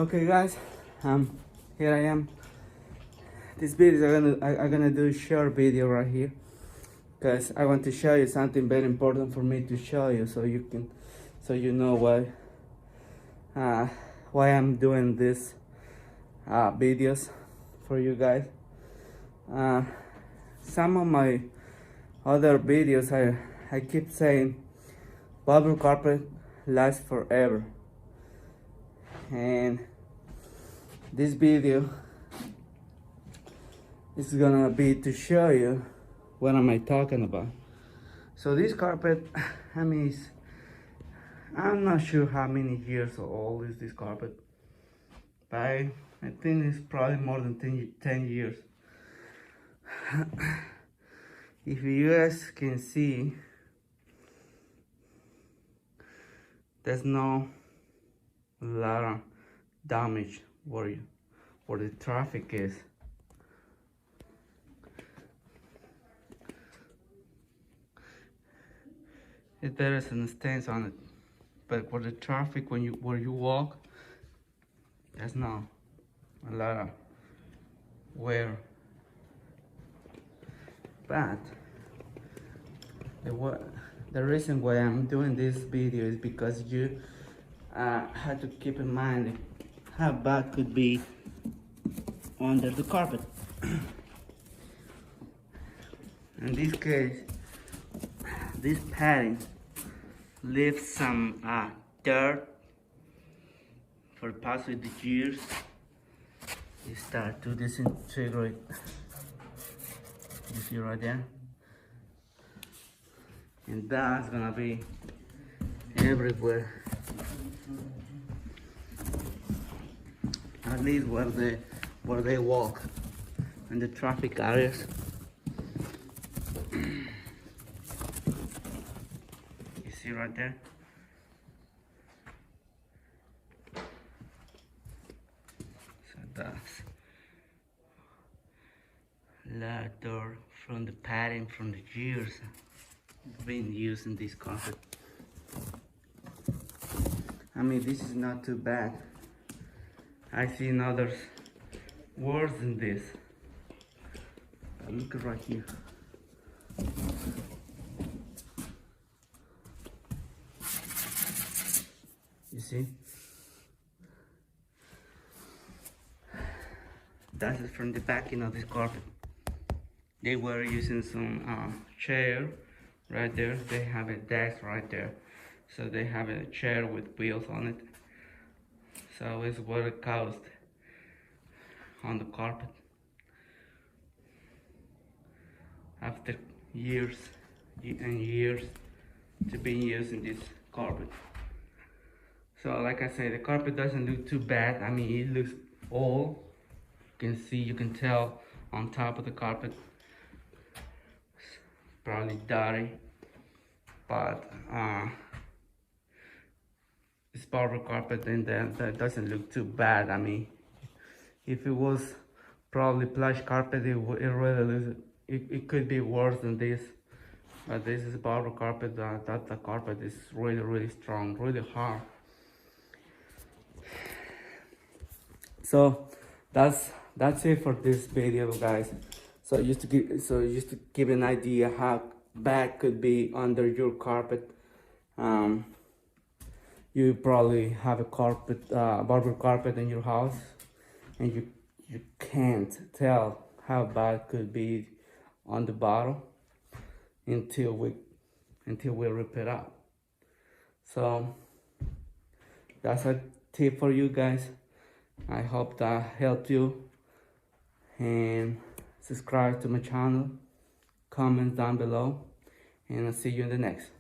Okay guys, here I am. This video I'm gonna do a short video right here because I want to show you something very important for me to show you, so you know why I'm doing this videos for you guys. Some of my other videos I keep saying bubble carpet lasts forever, and this video is gonna be to show you what am I talking about. So this carpet, I'm not sure how many years old is this carpet, but I think it's probably more than 10 years. If you guys can see, there's no lot of damage where the traffic is. There is an stance on it, but for the traffic where you walk, there's not a lot of wear. But the reason why I'm doing this video is because you have to keep in mind how bad could be under the carpet. In this case, this padding leaves some dirt for possibly the years. You start to disintegrate. You see right there? And that's gonna be everywhere. At least where they walk in the traffic areas. You see right there? So that's ladder from the padding from the years been used in this carpet. This is not too bad. I've seen others worse than this. Look right here. You see? That is from the backing of this carpet. They were using some chair right there. They have a desk right there. So they have a chair with wheels on it. So it's what it caused on the carpet. After years and years to be using this carpet. So like I said, the carpet doesn't look too bad. It looks old. You can tell on top of the carpet. It's probably dirty, but it's bubble carpet, and that doesn't look too bad. If it was probably plush carpet, it could be worse than this. But this is bubble carpet. The carpet is really strong, really hard. So that's it for this video, guys. So just to give an idea how bad could be under your carpet. You probably have a bubble carpet in your house, and you can't tell how bad it could be on the bottom until we rip it out. So that's a tip for you guys. I hope that helped you, and subscribe to my channel, comment down below, and I'll see you in the next.